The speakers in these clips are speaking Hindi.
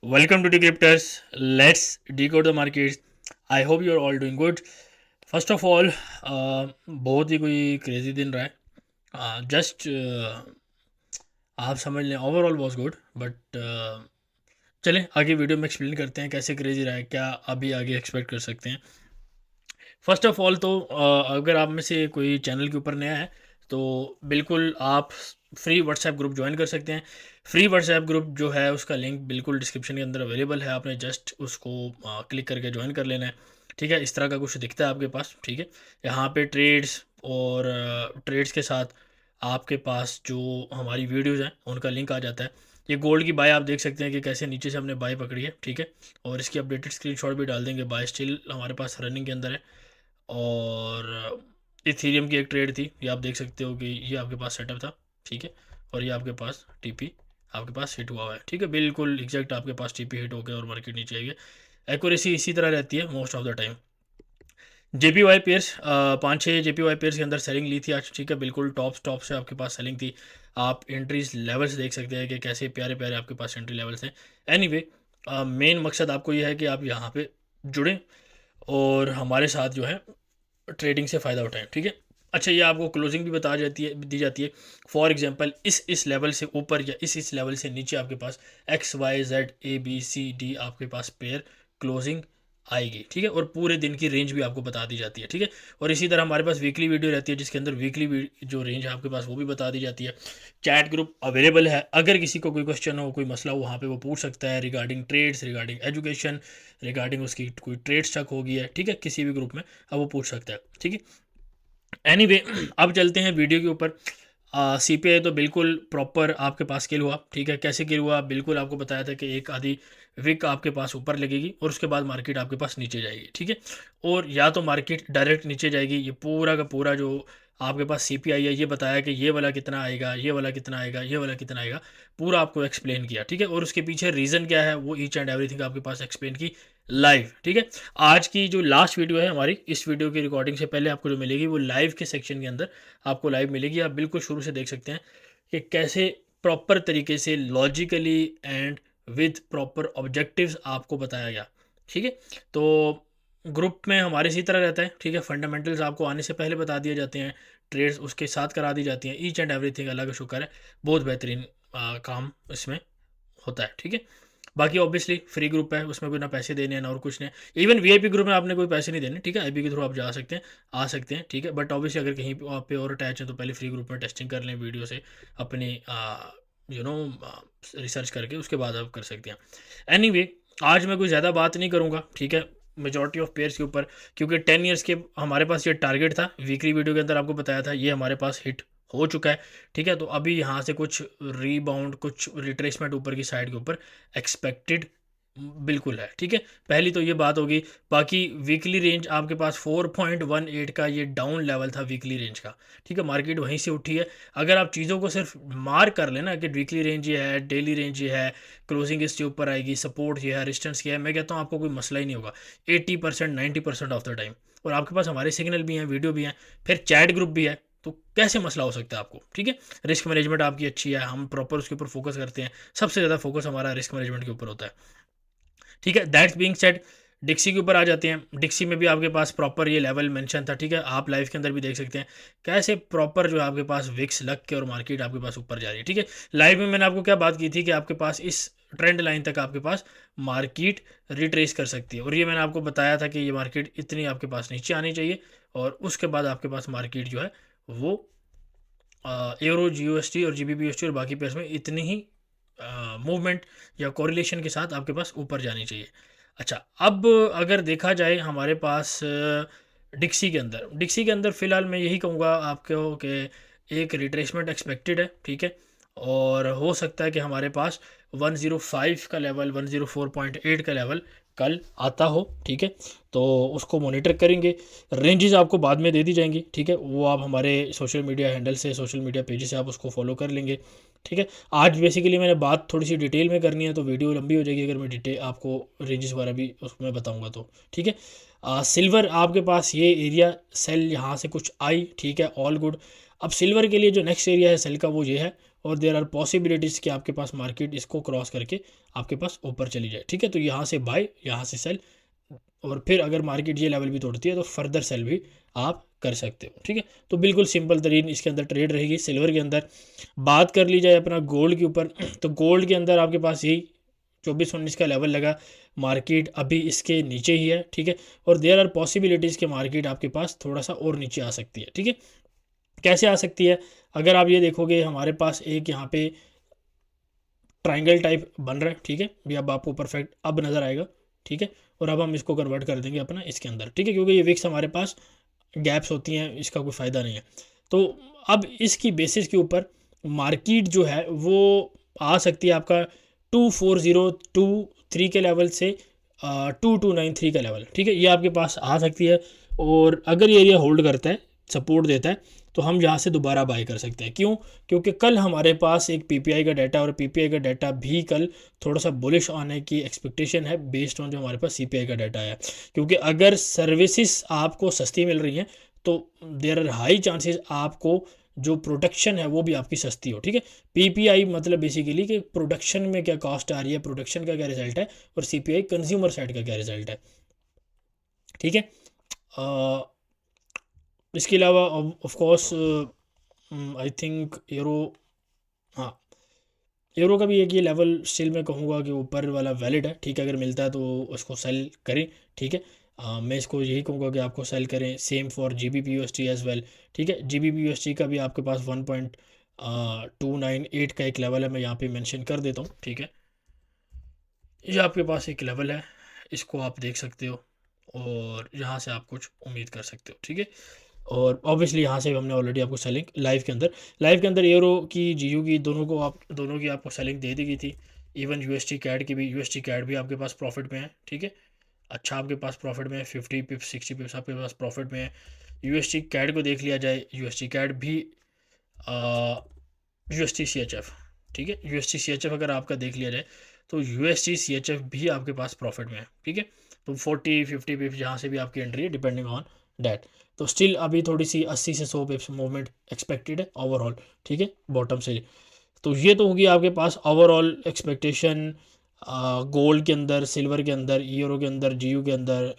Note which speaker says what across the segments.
Speaker 1: Welcome to Decryptors. Let's decode the markets. I hope you are all doing good. First of all बहुत ही कोई क्रेजी दिन रहा है जस्ट आप समझ लें ओवरऑल वॉज गुड बट चलें आगे वीडियो में एक्सप्लेन करते हैं कैसे क्रेजी रहा है, क्या अभी आगे एक्सपेक्ट कर सकते हैं। फर्स्ट ऑफ ऑल तो अगर आप में से कोई चैनल के ऊपर नया है तो बिल्कुल आप फ्री व्हाट्सएप ग्रुप ज्वाइन कर सकते हैं। फ्री व्हाट्सएप ग्रुप जो है उसका लिंक बिल्कुल डिस्क्रिप्शन के अंदर अवेलेबल है, आपने जस्ट उसको क्लिक करके ज्वाइन कर लेना है। ठीक है, इस तरह का कुछ दिखता है आपके पास। ठीक है, यहाँ पे ट्रेड्स और ट्रेड्स के साथ आपके पास जो हमारी वीडियोज़ हैं उनका लिंक आ जाता है। ये गोल्ड की बाय आप देख सकते हैं कि कैसे नीचे से हमने बाय पकड़ी है। ठीक है, और इसकी अपडेटेड स्क्रीनशॉट भी डाल देंगे। बाय स्टिल हमारे पास रनिंग के अंदर है। और इथीरियम की एक ट्रेड थी, ये आप देख सकते हो कि ये आपके पास सेटअप था। ठीक है, और ये आपके पास टीपी आपके पास हिट हुआ है। ठीक है, बिल्कुल एग्जैक्ट आपके पास टीपी हिट हो गया और मार्केट नीचे आई है। एक्यूरेसी इसी तरह रहती है most of the time. JPY pairs 5-6 JPY pairs के अंदर सेलिंग ली थी आज। ठीक है, बिल्कुल टॉप से आपके पास सेलिंग थी। आप एंट्रीज लेवल्स देख सकते हैं कि कैसे प्यारे प्यारे आपके पास एंट्री लेवल्स हैं। एनीवे मेन मकसद आपको यह है कि आप यहाँ पे जुड़ें और हमारे साथ जो है ट्रेडिंग से फ़ायदा उठाएं। ठीक है, अच्छा ये आपको क्लोजिंग भी बता जाती है दी जाती है। फॉर एग्जांपल इस लेवल से ऊपर या इस लेवल से नीचे आपके पास X Y Z A B C D आपके पास पेयर क्लोजिंग आएगी। ठीक है, और पूरे दिन की रेंज भी आपको बता दी जाती है। ठीक है, और इसी तरह हमारे पास वीकली वीडियो रहती है जिसके अंदर वीकली जो रेंज है आपके पास वो भी बता दी जाती है। चैट ग्रुप अवेलेबल है, अगर किसी को कोई क्वेश्चन हो कोई मसला हो वहाँ पे वो पूछ सकता है regarding trades, regarding education, regarding उसकी कोई ट्रेड स्टक होगी है। ठीक है, किसी भी ग्रुप में अब वो पूछ सकता है। ठीक है, एनीवे अब चलते हैं वीडियो के ऊपर। सी पी आई तो बिल्कुल प्रॉपर आपके पास किल हुआ। ठीक है, कैसे किल हुआ बिल्कुल आपको बताया था कि एक आधी विक आपके पास ऊपर लगेगी और उसके बाद मार्केट आपके पास नीचे जाएगी। ठीक है, और या तो मार्केट डायरेक्ट नीचे जाएगी। ये पूरा का पूरा जो आपके पास सी पी आई है ये बताया कि ये वाला कितना आएगा, ये वाला कितना आएगा, ये वाला कितना आएगा, पूरा आपको एक्सप्लेन किया। ठीक है, और उसके पीछे रीज़न क्या है वो ईच एंड एवरीथिंग आपके पास एक्सप्लेन की लाइव। ठीक है, आज की जो लास्ट वीडियो है हमारी, इस वीडियो की रिकॉर्डिंग से पहले आपको जो मिलेगी वो लाइव के सेक्शन के अंदर आपको लाइव मिलेगी। आप बिल्कुल शुरू से देख सकते हैं कि कैसे प्रॉपर तरीके से logically and with proper objectives आपको बताया गया। ठीक है, तो ग्रुप में हमारे इसी तरह रहता है। ठीक है, फंडामेंटल्स आपको आने से पहले बता दिए जाते हैं, ट्रेड्स उसके साथ करा दी जाती हैं। ईच एंड एवरीथिंग अल्लाह का शुक्र है बहुत बेहतरीन काम इसमें होता है। ठीक है, बाकी ऑब्वियसली फ्री ग्रुप है, उसमें कोई ना पैसे देने हैं ना और कुछ नहीं। इवन वीआईपी ग्रुप में आपने कोई पैसे नहीं देने। ठीक है, आईपी के थ्रू आप जा सकते हैं, आ सकते हैं। ठीक है, बट ऑब्वियसली अगर कहीं आप पे और अटैच है तो पहले फ्री ग्रुप में टेस्टिंग कर लें वीडियो से अपनी यू नो रिसर्च करके, उसके बाद आप कर सकते हैं। एनीवे आज मैं कोई ज़्यादा बात नहीं करूँगा। ठीक है, मेजॉरिटी ऑफ पेयर्स के ऊपर, क्योंकि 10 ईयर्स के हमारे पास ये टारगेट था वीकली वीडियो के अंदर आपको बताया था, ये हमारे पास हिट हो चुका है। ठीक है, तो अभी यहाँ से कुछ रीबाउंड, कुछ रिट्रेसमेंट ऊपर की साइड के ऊपर एक्सपेक्टेड बिल्कुल है। ठीक है, पहली तो ये बात होगी। बाकी वीकली रेंज आपके पास 4.18 का ये डाउन लेवल था वीकली रेंज का। ठीक है, मार्केट वहीं से उठी है। अगर आप चीज़ों को सिर्फ मार्क कर लेना कि वीकली रेंज ये है, डेली रेंज ये है, क्लोजिंग इसके ऊपर आएगी, सपोर्ट ये है, रेजिस्टेंस ये है, मैं कहता हूँ आपको कोई मसला ही नहीं होगा 80% 90% ऑफ द टाइम। और आपके पास हमारे सिग्नल भी हैं, वीडियो भी हैं, फिर चैट ग्रुप भी है, तो कैसे मसला हो सकता है आपको। ठीक है, रिस्क मैनेजमेंट आपकी अच्छी है, हम प्रॉपर उसके ऊपर फोकस करते हैं। सबसे ज़्यादा फोकस हमारा रिस्क मैनेजमेंट के ऊपर होता है। ठीक है, दैट्स बीइंग सेड डिक्सी के ऊपर आ जाते हैं। डिक्सी में भी आपके पास प्रॉपर ये लेवल मेंशन था। ठीक है, आप लाइव के अंदर भी देख सकते हैं कैसे प्रॉपर जो है आपके पास विक्स लग के और मार्केट आपके पास ऊपर जा रही है। ठीक है, लाइव में मैंने आपको क्या बात की थी कि आपके पास इस ट्रेंड लाइन तक आपके पास मार्केट रिट्रेस कर सकती है, और ये मैंने आपको बताया था कि ये मार्केट इतनी आपके पास नीचे आनी चाहिए और उसके बाद आपके पास मार्केट जो है वो यूरो जीयूएसटी और जीबीपीएसटी और बाकी पेयर्स में इतनी ही मूवमेंट या कोरिलेशन के साथ आपके पास ऊपर जानी चाहिए। अच्छा, अब अगर देखा जाए हमारे पास डिक्सी के अंदर फ़िलहाल मैं यही कहूँगा आपको कि एक रिट्रेसमेंट एक्सपेक्टेड है। ठीक है, और हो सकता है कि हमारे पास 105 का लेवल, 104.8 का लेवल कल आता हो। ठीक है, तो उसको मॉनिटर करेंगे। रेंजेस आपको बाद में दे दी जाएंगी। ठीक है, वो आप हमारे सोशल मीडिया हैंडल से, सोशल मीडिया पेज से आप उसको फॉलो कर लेंगे। ठीक है, आज बेसिकली मैंने बात थोड़ी सी डिटेल में करनी है तो वीडियो लंबी हो जाएगी अगर मैं डिटेल आपको रेंजेस वगैरह भी उसमें बताऊंगा तो। ठीक है, सिल्वर आपके पास ये एरिया सेल यहाँ से कुछ आई। ठीक है, ऑल गुड। अब सिल्वर के लिए जो नेक्स्ट एरिया है सेल का वो ये है और देयर आर पॉसिबिलिटीज़ कि आपके पास मार्केट इसको क्रॉस करके आपके पास ऊपर चली जाए, ठीक है। तो यहाँ से बाय, यहाँ से सेल, और फिर अगर मार्केट ये लेवल भी तोड़ती है तो फर्दर सेल भी आप कर सकते हो, ठीक है। तो बिल्कुल सिंपल तरीन इसके अंदर ट्रेड रहेगी। सिल्वर के अंदर बात कर ली जाए अपना गोल्ड के ऊपर, तो गोल्ड के अंदर आपके पास यही 2419 का लेवल लगा, मार्केट अभी इसके नीचे ही है, ठीक है। और देयर आर पॉसिबिलिटीज़ के मार्केट आपके पास थोड़ा सा और नीचे आ सकती है, ठीक है। कैसे आ सकती है, अगर आप ये देखोगे हमारे पास एक यहाँ पे ट्राइंगल टाइप बन रहा है, ठीक है। भी अब आपको परफेक्ट अब नज़र आएगा, ठीक है। और अब हम इसको कन्वर्ट कर देंगे अपना इसके अंदर, ठीक है, क्योंकि ये विक्स हमारे पास गैप्स होती हैं, इसका कोई फ़ायदा नहीं है। तो अब इसकी बेसिस के ऊपर मार्केट जो है वो आ सकती है आपका 24023 के लेवल से 2293 का लेवल, ठीक है, ये आपके पास आ सकती है। और अगर ये एरिया होल्ड करता है, सपोर्ट देता है, तो हम यहाँ से दोबारा बाय कर सकते हैं। क्यों? क्योंकि कल हमारे पास एक पीपीआई का डाटा, और पीपीआई का डाटा भी कल थोड़ा सा बुलिश आने की एक्सपेक्टेशन है बेस्ड ऑन जो हमारे पास सीपीआई का डाटा है। क्योंकि अगर सर्विसेज आपको सस्ती मिल रही हैं तो देयर आर हाई चांसेस आपको जो प्रोडक्शन है वो भी आपकी सस्ती हो, ठीक है। पीपीआई मतलब बेसिकली कि प्रोडक्शन में क्या कॉस्ट आ रही है, प्रोडक्शन का क्या रिजल्ट है, और सीपीआई कंज्यूमर साइड का क्या रिजल्ट है, ठीक है। इसके अलावा of course I think euro, हाँ, यूरो का भी एक ये लेवल स्टिल मैं कहूँगा कि ऊपर वाला वैलिड है, ठीक है। अगर मिलता है तो उसको सेल करें, ठीक है। मैं इसको यही कहूँगा कि आपको सेल करें। Same for G B P U S T as well, ठीक है। G B P U S T का भी आपके पास 1.298 का एक लेवल है, मैं यहाँ पे मेंशन कर देता हूँ, ठीक है। ये आपके पास एक लेवल है, इसको आप देख सकते हो, और यहाँ से आप कुछ उम्मीद कर सकते हो, ठीक है। और ऑब्वियसली यहाँ से हमने ऑलरेडी आपको सेलिंग लाइव के अंदर यूरो की, जीयू की, दोनों की आपको सेलिंग दे दी गई थी। इवन यूएसटी कैड की भी, यूएसटी कैड भी आपके पास प्रॉफिट में है, ठीक है। अच्छा आपके पास प्रॉफिट में है, 50 पिप्स 60 पिप्स आपके पास प्रॉफिट में है। यूएसटी कैड को देख लिया जाए, यूएसटी कैड भी यूएसटी सी एच एफ, ठीक है, यूएसटी सी एच एफ अगर आपका देख लिया जाए तो यूएसटी सी एच एफ भी आपके पास प्रॉफिट में है, ठीक है। तो 40-50 पिप्स जहाँ से भी आपकी एंट्री है डिपेंडिंग ऑन डैट, तो स्टिल अभी थोड़ी सी 80 से 100 पिप्स मूवमेंट एक्सपेक्टेड है ओवरऑल, ठीक है, बॉटम से। तो ये तो होगी आपके पास ओवरऑल एक्सपेक्टेशन गोल्ड के अंदर, सिल्वर के अंदर, यूरो के अंदर, जीयू के अंदर,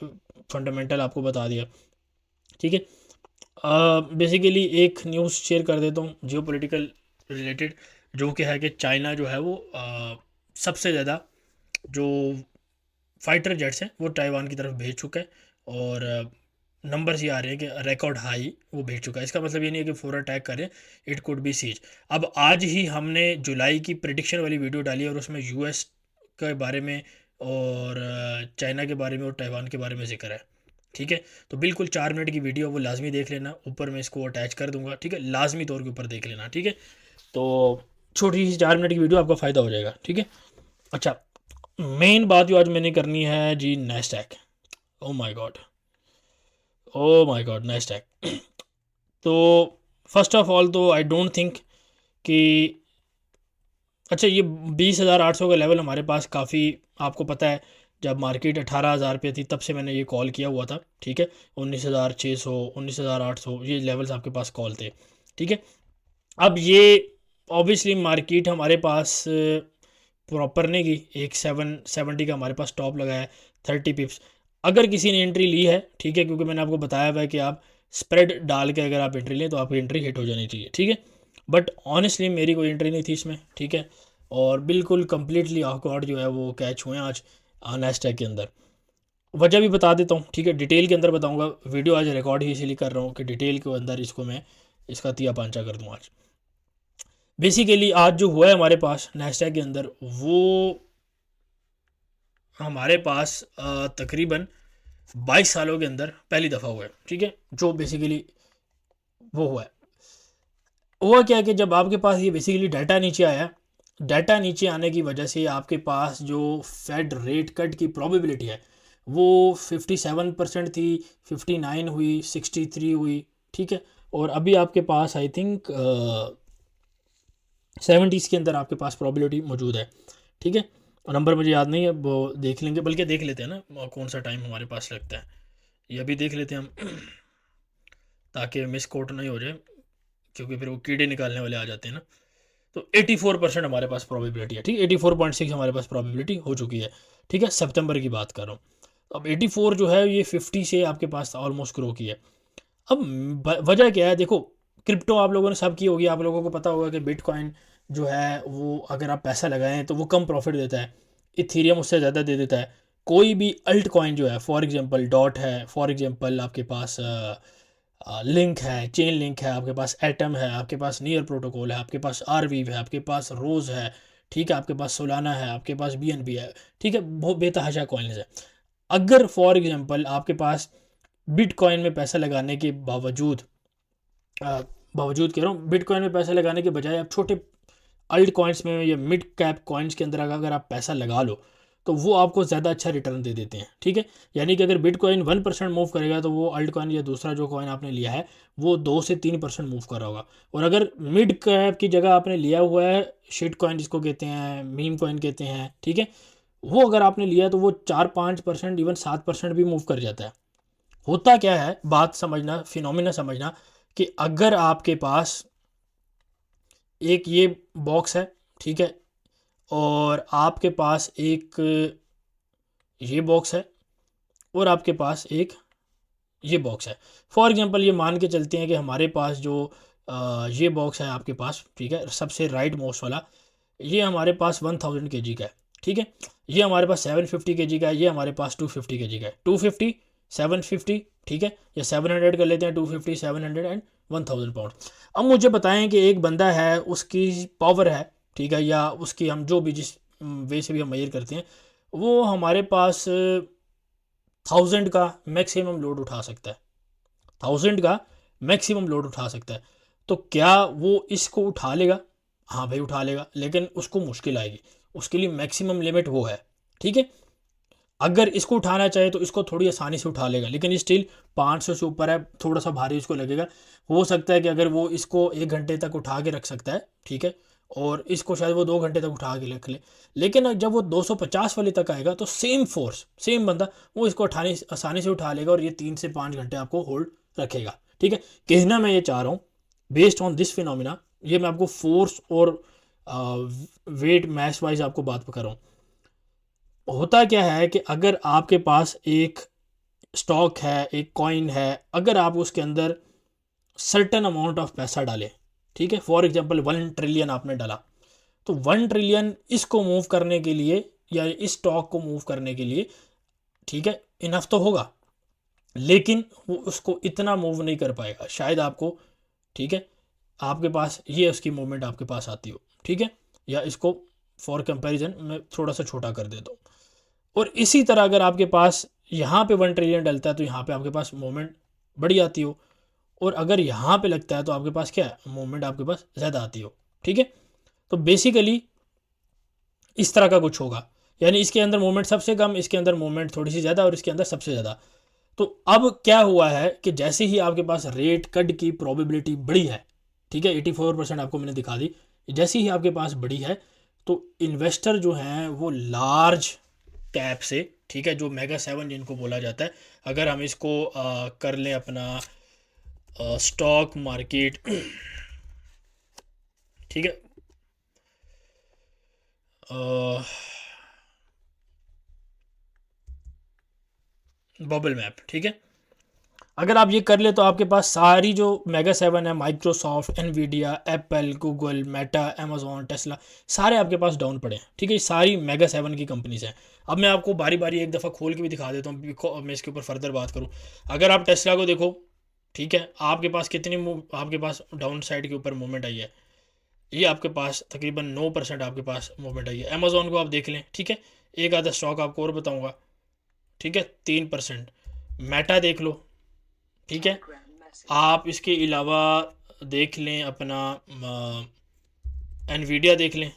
Speaker 1: फंडामेंटल आपको बता दिया, ठीक है। बेसिकली एक न्यूज़ शेयर कर देता हूँ जियो पोलिटिकल रिलेटेड, जो कि है कि चाइना जो है वो सबसे ज़्यादा जो फाइटर जेट्स हैं वो ताइवान की तरफ भेज चुका है, और नंबर्स ये आ रहे हैं कि रिकॉर्ड हाई वो भेज चुका है। इसका मतलब ये नहीं है कि फ़ौरन अटैक करें, इट कुड बी सीज। अब आज ही हमने जुलाई की प्रिडिक्शन वाली वीडियो डाली और उसमें यूएस के बारे में और चाइना के बारे में और ताइवान के बारे में जिक्र है, ठीक है। तो बिल्कुल 4 मिनट की वीडियो वो लाजमी देख लेना, ऊपर मैं इसको अटैच कर दूंगा, ठीक है, लाजमी तौर के ऊपर देख लेना, ठीक है। तो छोटी सी 4 मिनट की वीडियो आपका फ़ायदा हो जाएगा, ठीक है। अच्छा, मेन बात जो आज मैंने करनी है जी, Nasdaq. Oh my god, oh my god, Nasdaq. तो फर्स्ट ऑफ ऑल तो आई डोंट थिंक कि, अच्छा, ये 20,800 का लेवल हमारे पास काफ़ी, आपको पता है जब मार्केट 18,000 पे थी तब से मैंने ये कॉल किया हुआ था, ठीक है। 19,600, 19,800 ये लेवल्स आपके पास कॉल थे, ठीक है। अब ये ऑब्वियसली मार्केट हमारे पास प्रॉपर नहीं गई, एक 770 का हमारे पास टॉप लगा है, 30 पिप्स। अगर किसी ने एंट्री ली है, ठीक है, क्योंकि मैंने आपको बताया हुआ है कि आप स्प्रेड डाल के अगर आप एंट्री लें तो आपकी एंट्री हिट हो जानी चाहिए, ठीक है। बट ऑनेस्टली मेरी कोई एंट्री नहीं थी इसमें, ठीक है। और बिल्कुल कंप्लीटली ऑकवर्ड जो है वो कैच हुए हैं आज नैस्डैक के अंदर। वजह भी बता देता हूँ, ठीक है, डिटेल के अंदर बताऊँगा। वीडियो आज रिकॉर्ड ही इसीलिए कर रहा हूँ कि डिटेल के अंदर इसको मैं इसका तिया पांचा कर दूँ आज। बेसिकली आज जो हुआ है हमारे पास नैस्डैक के अंदर, वो हमारे पास तकरीबन 22 सालों के अंदर पहली दफ़ा हुआ है, ठीक है, जो बेसिकली वो हुआ क्या है कि जब आपके पास ये बेसिकली डाटा नीचे आया, डाटा नीचे आने की वजह से आपके पास जो फेड रेट कट की प्रोबेबिलिटी है वो 57% थी, 59 हुई, 63 हुई, ठीक है। और अभी आपके पास आई थिंक 70s के अंदर आपके पास प्रोबेबिलिटी मौजूद है, ठीक है। और नंबर मुझे याद नहीं है, वो देख लेंगे, बल्कि देख लेते हैं ना कौन सा टाइम हमारे पास लगता है, ये अभी देख लेते हैं हम ताकि मिस कोट नहीं हो जाए, क्योंकि फिर वो कीड़े निकालने वाले आ जाते हैं ना। तो 84% हमारे पास प्रोबेबिलिटी है, ठीक है, 84.6 हमारे पास प्रोबेबिलिटी हो चुकी है, ठीक है, सितंबर की बात कर रहा हूँ। अब 84 जो है ये 50 से आपके पास ऑलमोस्ट ग्रो की है। अब वजह क्या है, देखो क्रिप्टो आप लोगों ने सब की होगी, आप लोगों को पता होगा कि बिटकॉइन जो है वो अगर आप पैसा लगाएं तो वो कम प्रॉफिट देता है, इथीरियम उससे ज़्यादा दे देता है। कोई भी अल्ट कॉइन जो है, फॉर एग्जांपल डॉट है, फॉर एग्जांपल आपके पास लिंक है, चेन लिंक है, आपके पास एटम है, आपके पास नियर प्रोटोकॉल है, आपके पास आरवीव है, आपके पास रोज़ है, ठीक है, आपके पास सोलाना है, आपके पास बीएनबी है, ठीक है, बहुत बेतहाशा कॉइन्स है। अगर फॉर एग्जांपल आपके पास बिटकॉइन में पैसा लगाने के बावजूद बावजूद कह रहा हूँ, बिटकॉइन में पैसा लगाने के बजाय आप छोटे अल्ट कॉइन्स में या मिड कैप कॉइन्स के अंदर अगर आप पैसा लगा लो तो वो आपको ज़्यादा अच्छा रिटर्न दे देते हैं, ठीक है। यानी कि अगर बिटकॉइन 1% मूव करेगा तो वो अल्ट कॉइन या दूसरा जो कॉइन आपने लिया है वो 2 से 3% मूव कर रहा होगा। और अगर मिड कैप की जगह आपने लिया हुआ है शिट कॉइन जिसको कहते हैं, मीम कॉइन कहते हैं, ठीक है, वो अगर आपने लिया है तो वो 4-5%, इवन 7% भी मूव कर जाता है। होता क्या है, बात समझना, फिनोमिना समझना, कि अगर आपके पास एक ये बॉक्स है, ठीक है, और आपके पास एक ये बॉक्स है, और आपके पास एक ये बॉक्स है। फॉर एग्जांपल ये मान के चलते हैं कि हमारे पास जो ये बॉक्स है आपके पास, ठीक है, सबसे राइट मोस्ट वाला, ये हमारे पास 1000 kg का है, ठीक है, ये हमारे पास 750 kg का है, ये हमारे पास 250 kg का है, 250 750, ठीक है, या 700 कर लेते हैं, 250 700 एंड 1000 पाउंड। अब मुझे बताएं कि एक बंदा है, उसकी पावर है, ठीक है, या उसकी हम जो भी जिस वे से भी हम मेजर करते हैं, वो हमारे पास 1000 का मैक्सिमम लोड उठा सकता है, 1000 का मैक्सिमम लोड उठा सकता है। तो क्या वो इसको उठा लेगा? हाँ भाई उठा लेगा, लेकिन उसको मुश्किल आएगी, उसके लिए मैक्सिमम लिमिट वो है, ठीक है। अगर इसको उठाना चाहे तो इसको थोड़ी आसानी से उठा लेगा, लेकिन स्टिल 500 से ऊपर है, थोड़ा सा भारी उसको लगेगा। हो सकता है कि अगर वो इसको 1 घंटे तक उठा के रख सकता है, ठीक है, और इसको शायद वो 2 घंटे तक उठा के रख ले, लेकिन जब वो 250 वाले तक आएगा तो सेम फोर्स, सेम बंदा वो इसको उठाने आसानी से उठा लेगा और ये 3 से 5 घंटे आपको होल्ड रखेगा, ठीक है। कहना मैं ये चाह रहा हूँ, बेस्ड ऑन दिस फिनोमिना, ये मैं आपको फोर्स और वेट मैस वाइज आपको बात कर रहा हूँ। होता क्या है कि अगर आपके पास एक स्टॉक है, एक कॉइन है, अगर आप उसके अंदर सर्टन अमाउंट ऑफ पैसा डालें, ठीक है, फॉर एग्जांपल 1 ट्रिलियन आपने डाला, तो 1 ट्रिलियन इसको मूव करने के लिए या इस स्टॉक को मूव करने के लिए, ठीक है, इनफ तो होगा, लेकिन वो उसको इतना मूव नहीं कर पाएगा शायद आपको, ठीक है, आपके पास ये उसकी मूवमेंट आपके पास आती हो, ठीक है, या इसको फॉर कंपैरिजन मैं थोड़ा सा छोटा कर देता हूँ। और इसी तरह अगर आपके पास यहाँ पे 1 ट्रिलियन डलता है तो यहाँ पे आपके पास मूवमेंट बड़ी आती हो, और अगर यहाँ पे लगता है तो आपके पास क्या है, मूवमेंट आपके पास ज़्यादा आती हो, ठीक है। तो बेसिकली इस तरह का कुछ होगा, यानी इसके अंदर मूवमेंट सबसे कम, इसके अंदर मूवमेंट थोड़ी सी ज़्यादा, और इसके अंदर सबसे ज़्यादा। तो अब क्या हुआ है कि जैसे ही आपके पास रेट कट की प्रोबेबिलिटी बड़ी है, ठीक है, 84% आपको मैंने दिखा दी, जैसे ही आपके पास बड़ी है तो इन्वेस्टर जो हैं वो लार्ज कैप से, ठीक है, जो मेगा 7 जिनको बोला जाता है, अगर हम इसको कर लें अपना स्टॉक मार्केट, ठीक है, बबल मैप, ठीक है, अगर आप ये कर ले तो आपके पास सारी जो मेगा 7 है, Microsoft, Nvidia, Apple, Google, Meta, Amazon, Tesla, सारे आपके पास डाउन पड़े हैं, ठीक है, ये सारी मेगा 7 की कंपनीज हैं। अब मैं आपको बारी बारी एक दफ़ा खोल के भी दिखा देता हूँ, मैं इसके ऊपर फर्दर बात करूँ। अगर आप टेस्ला को देखो, ठीक है, आपके पास कितनी आपके पास डाउन साइड के ऊपर मूवमेंट आई है, ये आपके पास तकरीबन 9% आपके पास मूवमेंट आई है। अमेजोन को आप देख लें, ठीक है, एक आधा स्टॉक आपको और बताऊँगा, ठीक है, 3%। मेटा देख लो, ठीक है, आप इसके अलावा देख लें अपना एनवीडिया देख लें,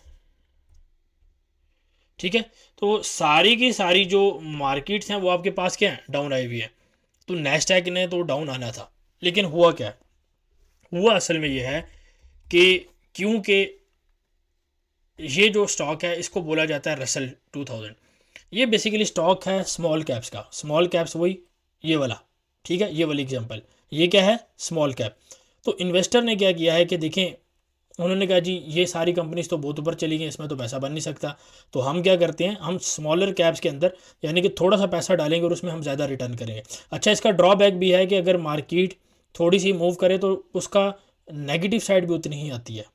Speaker 1: ठीक है। तो सारी की सारी जो मार्केट्स हैं वो आपके पास क्या है, डाउन आई हुई है। तो नैस्डैक ने तो डाउन आना था, लेकिन हुआ क्या, हुआ असल में ये है कि क्योंकि ये जो स्टॉक है इसको बोला जाता है रसल 2000, ये बेसिकली स्टॉक है स्मॉल कैप्स का, स्मॉल कैप्स वही ये वाला, ठीक है, ये वाली एग्जांपल, ये क्या है, स्मॉल कैप। तो इन्वेस्टर ने क्या किया है कि देखें उन्होंने कहा जी ये सारी कंपनीज तो बहुत ऊपर चली गई, इसमें तो पैसा बन नहीं सकता। तो हम क्या करते हैं, हम स्मॉलर कैप्स के अंदर यानी कि थोड़ा सा पैसा डालेंगे और उसमें हम ज़्यादा रिटर्न करेंगे। अच्छा, इसका ड्रॉबैक भी है कि अगर मार्केट थोड़ी सी मूव करे तो उसका नेगेटिव साइड भी उतनी ही आती है।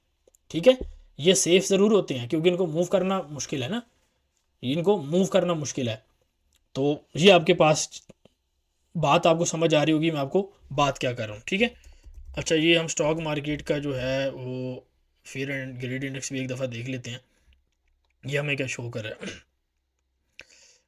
Speaker 1: ठीक है, ये सेफ ज़रूर होते हैं क्योंकि इनको मूव करना मुश्किल है ना, इनको मूव करना मुश्किल है। तो ये आपके पास बात आपको समझ आ रही होगी मैं आपको बात क्या कर रहा हूँ। ठीक है, अच्छा ये हम स्टॉक मार्केट का जो है वो फियर एंड ग्रेड इंडेक्स भी एक दफ़ा देख लेते हैं, ये हमें क्या शो कर रहा है।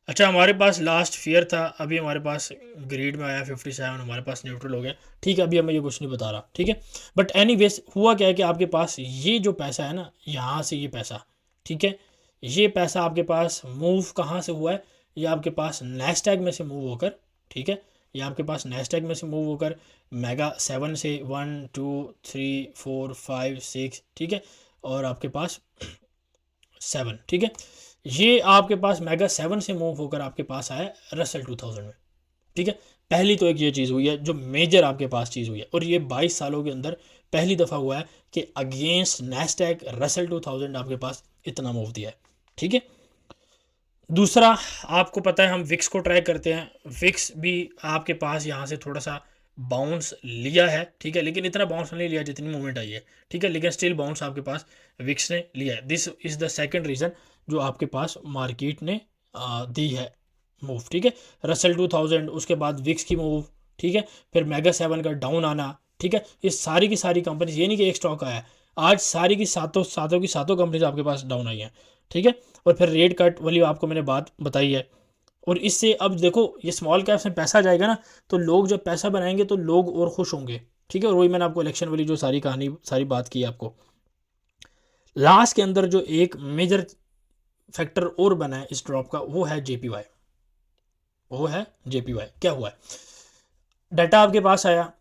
Speaker 1: अच्छा, हमारे पास लास्ट फियर था, अभी हमारे पास ग्रेड में आया 57, हमारे पास न्यूट्रल हो गया। ठीक है, अभी हमें ये कुछ नहीं बता रहा। ठीक है, बट एनीवेज हुआ क्या है कि आपके पास ये जो पैसा है ना, यहाँ से ये पैसा, ठीक है, ये पैसा आपके पास मूव कहाँ से हुआ है, ये आपके पास नैस्डैक में से मूव होकर, ठीक है, ये आपके पास नैस्डैक में से मूव होकर मेगा 7 से 1 2 3 4 5 6, ठीक है, और आपके पास 7, ठीक है, ये आपके पास मेगा 7 से मूव होकर आपके पास आया रसल 2000 में। ठीक है, पहली तो एक ये चीज़ हुई है जो मेजर आपके पास चीज़ हुई है, और ये 22 सालों के अंदर पहली दफ़ा हुआ है कि अगेंस्ट नैस्डैक रसल 2000 आपके पास इतना मूव दिया है। ठीक है, दूसरा आपको पता है हम विक्स को ट्रैक करते हैं, विक्स भी आपके पास यहाँ से थोड़ा सा बाउंस लिया है। ठीक है, लेकिन इतना बाउंस नहीं लिया जितनी मूवमेंट आई है। ठीक है, लेकिन स्टिल बाउंस आपके पास विक्स ने लिया है। This is the second reason जो आपके पास मार्केट ने दी है मूव। ठीक है, रसल 2000, उसके बाद विक्स की मूव, ठीक है, फिर मेगा 7 का डाउन आना। ठीक है, ये सारी की सारी कंपनीज, ये नहीं कि एक स्टॉक आया है, आज सारी की सातों सातों की सातों कंपनीज आपके पास डाउन आई हैं। ठीक है, और फिर रेट कट वाली आपको मैंने बात बताई है। और इससे अब देखो ये स्मॉल कैप्स में पैसा जाएगा ना, तो लोग जब पैसा बनाएंगे तो लोग और खुश होंगे। ठीक है, और वही मैंने आपको इलेक्शन वाली जो सारी कहानी सारी बात की आपको, लास्ट के अंदर जो एक मेजर फैक्टर और बना है इस ड्रॉप का, वो है जेपीवाई। वो है जेपीवाई। क्या हुआ है, डाटा आपके पास आया,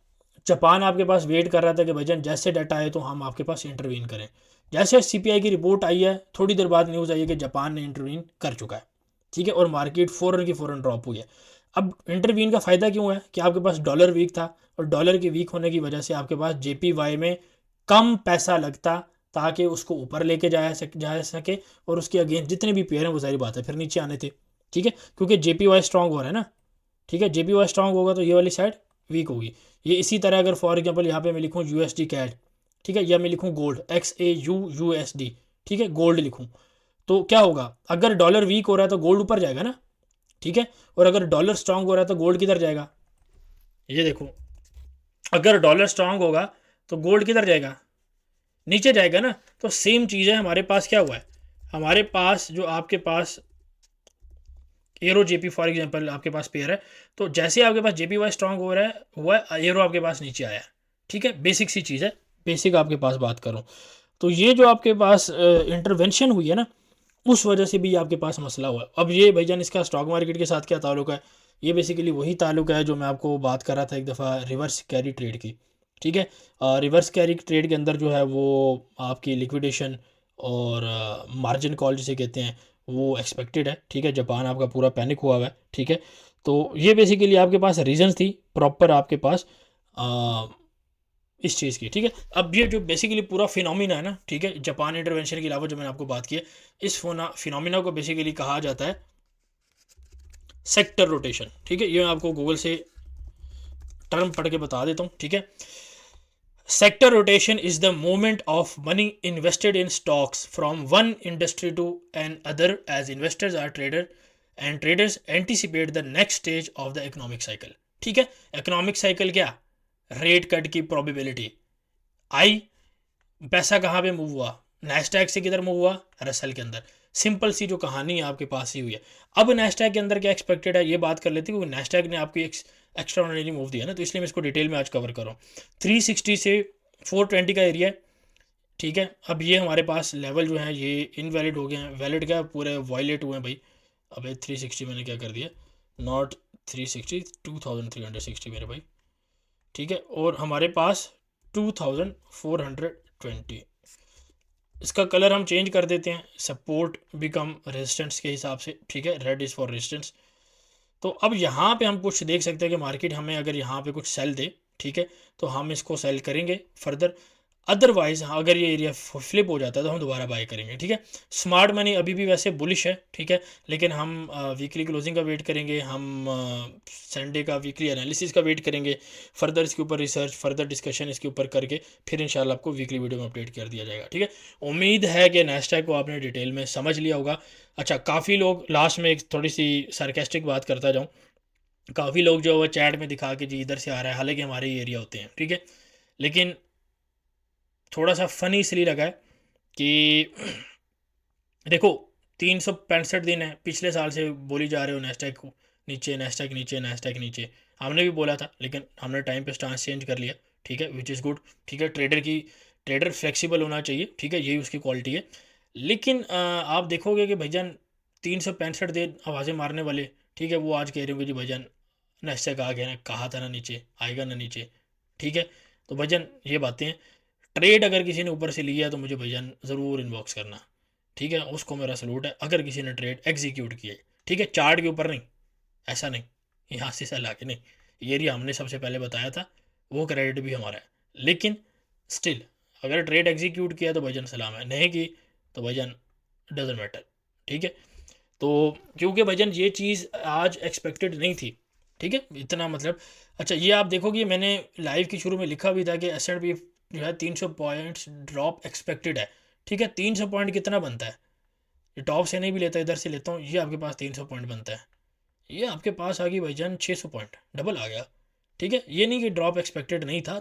Speaker 1: जापान आपके पास वेट कर रहा था कि भाईजान जैसे डाटा आए तो हम आपके पास इंटरवीन करें। जैसे सीपीआई की रिपोर्ट आई है, थोड़ी देर बाद न्यूज़ आई है कि जापान ने इंटरवीन कर चुका है। ठीक है, और मार्केट फ़ौरन की फ़ौरन ड्रॉप हुई है। अब इंटरवीन का फ़ायदा क्यों है कि आपके पास डॉलर वीक था, और डॉलर के वीक होने की वजह से आपके पास जेपीवाई में कम पैसा लगता ताकि उसको ऊपर लेके जा सके, और उसके अगेंस्ट जितने भी पेयर हैं वो सारी बात है फिर नीचे आने थे। ठीक है, क्योंकि जेपीवाई स्ट्रांग हो रहा है ना। ठीक है, जेपीवाई स्ट्रांग होगा तो ये वाली साइड वीक होगी। ये इसी तरह अगर फॉर एग्जांपल यहाँ पे मैं लिखूँ यूएसडी कैड, ठीक है, या मैं लिखूँ गोल्ड XAUUSD, ठीक है, गोल्ड लिखूँ, तो क्या होगा, अगर डॉलर वीक हो रहा है तो गोल्ड ऊपर जाएगा ना। ठीक है, और अगर डॉलर स्ट्रांग हो रहा है तो गोल्ड किधर जाएगा, ये देखो, अगर डॉलर स्ट्रांग होगा तो गोल्ड किधर जाएगा, नीचे जाएगा ना। तो सेम चीज़ है हमारे पास, क्या हुआ है, हमारे पास जो आपके पास एरो जेपी फॉर एग्जांपल आपके पास पेयर है, तो जैसे आपके पास जेपी वाई स्ट्रांग हो रहा है हुआ है, एरो आपके पास नीचे आया है। ठीक है, बेसिक सी चीज़ है, बेसिक आपके पास बात करूँ तो ये जो आपके पास इंटरवेंशन हुई है ना, उस वजह से भी आपके पास मसला हुआ है। अब ये भाईजान इसका स्टॉक मार्केट के साथ क्या ताल्लुक है, ये बेसिकली वही ताल्लुक है जो मैं आपको बात कर रहा था एक दफ़ा रिवर्स कैरी ट्रेड की। ठीक है, रिवर्स कैरी ट्रेड के अंदर जो है वो आपकी लिक्विडेशन और मार्जिन कॉल जिसे कहते हैं वो एक्सपेक्टेड है। ठीक है, जापान आपका पूरा पैनिक हुआ है। ठीक है, तो ये बेसिकली आपके पास रीजंस थी प्रॉपर आपके पास इस चीज़ की। ठीक है, अब ये जो बेसिकली पूरा फिनोमिना है ना, ठीक है, जापान इंटरवेंशन के अलावा जो मैंने आपको बात की है, इस फिनोमिना को बेसिकली कहा जाता है सेक्टर रोटेशन। ठीक है, ये मैं आपको गूगल से टर्म पढ़ के बता देता हूँ। ठीक है, sector rotation is the movement of money invested in stocks from one industry to another as investors or trader and traders anticipate the next stage of the economic cycle. ठीक है, इकोनॉमिक साइकिल क्या, रेट कट की प्रोबेबिलिटी आई, पैसा कहाँ पे मूव हुआ, नैस्डैक से किधर मूव हुआ, रसल के अंदर। सिंपल सी जो कहानी है आपके पास ही हुई है। अब नैस्डैक के अंदर क्या एक्सपेक्टेड है ये बात कर लेते हैं, क्योंकि नैस्डैक ने आपको एक एक्स्ट्रा ऑर्डिनरी मूव दिया ना, तो इसलिए मैं इसको डिटेल में आज कवर कर रहा हूँ। 360 से 420 का एरिया है। ठीक है, अब ये हमारे पास लेवल जो है ये इनवैलिड हो गए हैं, वैलिड क्या पूरे वायलेट हुए हैं भाई। अब 360 मैंने क्या कर दिया, नॉट 360, 2360 मेरे भाई। ठीक है, और हमारे पास 2420, इसका कलर हम चेंज कर देते हैं, सपोर्ट बिकम रेजिस्टेंस के हिसाब से। ठीक है, रेड इज़ फॉर रेजिस्टेंस। तो अब यहाँ पे हम कुछ देख सकते हैं कि मार्केट हमें अगर यहाँ पे कुछ सेल दे, ठीक है, तो हम इसको सेल करेंगे फर्दर। अदरवाइज हाँ, अगर ये एरिया फ्लिप हो जाता है तो हम दोबारा बाय करेंगे, ठीक है। स्मार्ट मनी अभी भी वैसे बुलिश है, ठीक है, लेकिन हम वीकली क्लोजिंग का वेट करेंगे, हम संडे का वीकली एनालिसिस का वेट करेंगे, फर्दर इसके ऊपर रिसर्च, फर्दर डिस्कशन इसके ऊपर करके फिर इंशाल्लाह आपको वीकली वीडियो में अपडेट कर दिया जाएगा, ठीक है। उम्मीद है कि नैस्डैक को आपने डिटेल में समझ लिया होगा। अच्छा, काफ़ी लोग, लास्ट में एक थोड़ी सी सार्केस्टिक बात करता जाऊँ, काफ़ी लोग जो है चैट में दिखा के जी इधर से आ रहा है, हालांकि हमारे ही एरिया होते हैं, ठीक है, लेकिन थोड़ा सा फ़नी इसलिए लगा है कि देखो 365 दिन है, पिछले साल से बोली जा रहे हो नैस्डैक को नीचे, नैस्डैक नीचे, नैस्डैक नीचे। हमने भी बोला था, लेकिन हमने टाइम पे स्टांस चेंज कर लिया, ठीक है, विच इज़ गुड, ठीक है। ट्रेडर फ्लेक्सिबल होना चाहिए, ठीक है, यही उसकी क्वालिटी है। लेकिन आप देखोगे कि भाईजान 365 दिन आवाज़ें मारने वाले, ठीक है, वो आज कह रहे होंगे जी भाईजान नैस्डैक आ गया ना, कहा था ना नीचे आएगा ना नीचे, ठीक है। तो भाईजान ये बातें हैं। ट्रेड अगर किसी ने ऊपर से लिया है तो मुझे भाईजान ज़रूर इनबॉक्स करना, ठीक है, उसको मेरा सलूट है। अगर किसी ने ट्रेड एग्जीक्यूट किया है, ठीक है, चार्ट के ऊपर नहीं, ऐसा नहीं, यहाँ से ला के नहीं, ये एरिया हमने सबसे पहले बताया था, वो क्रेडिट भी हमारा है। लेकिन स्टिल अगर ट्रेड एग्जीक्यूट किया तो भाईजान सलाम है, नहीं की तो भाईजान डजेंट मैटर, ठीक है। तो क्योंकि भाईजान ये चीज़ आज एक्सपेक्टेड नहीं थी, ठीक है, इतना मतलब। अच्छा, ये आप देखोगे मैंने लाइव की शुरू में लिखा भी था कि S&P जो है 300 पॉइंट्स ड्रॉप एक्सपेक्टेड है, ठीक है। 300 पॉइंट कितना बनता है, ये टॉप से नहीं भी लेता, इधर से लेता हूँ, ये आपके पास 300 पॉइंट बनता है, ये आपके पास आ गई भाईजान 600 पॉइंट, डबल आ गया, ठीक है। ये नहीं कि ड्रॉप एक्सपेक्टेड नहीं था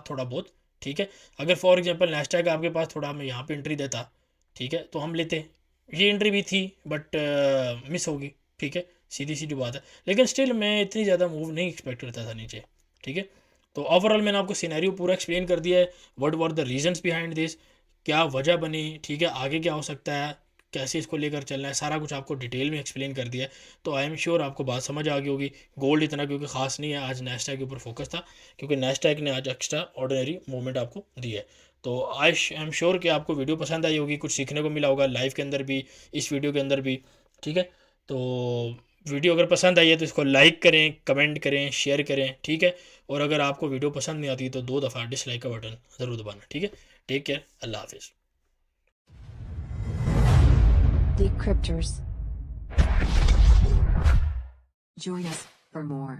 Speaker 1: थोड़ा बहुत, ठीक है। अगर फॉर एग्जांपल नैस्डैक आपके पास थोड़ा हमें यहाँ पे एंट्री देता, ठीक है, तो हम लेते, ये एंट्री भी थी बट मिस होगी, ठीक है, सीधी सीधी बात है। लेकिन स्टिल मैं इतनी ज़्यादा मूव नहीं एक्सपेक्ट करता था नीचे, ठीक है। तो ओवरऑल मैंने आपको सिनेरियो पूरा एक्सप्लेन कर दिया है, what were the reasons behind this, क्या वजह बनी, ठीक है, आगे क्या हो सकता है, कैसे इसको लेकर चलना है, सारा कुछ आपको डिटेल में एक्सप्लेन कर दिया है। तो आई एम श्योर आपको बात समझ आ गई होगी। गोल्ड इतना क्योंकि ख़ास नहीं है, आज नैस्डैक के ऊपर फोकस था, क्योंकि नैस्डैक ने आज एक्स्ट्रा ऑर्डिनरी मूवमेंट आपको दी है। तो आई एम श्योर कि आपको वीडियो पसंद आई होगी, कुछ सीखने को मिला होगा लाइव के अंदर भी, इस वीडियो के अंदर भी, ठीक है। तो वीडियो अगर पसंद आई है तो इसको लाइक करें, कमेंट करें, शेयर करें, ठीक है। और अगर आपको वीडियो पसंद नहीं आती तो 2 दफ़ा डिसलाइक का बटन ज़रूर दबाना, ठीक है। टेक केयर, अल्लाह हाफिज़।
Speaker 2: Decryptors. Join us for more.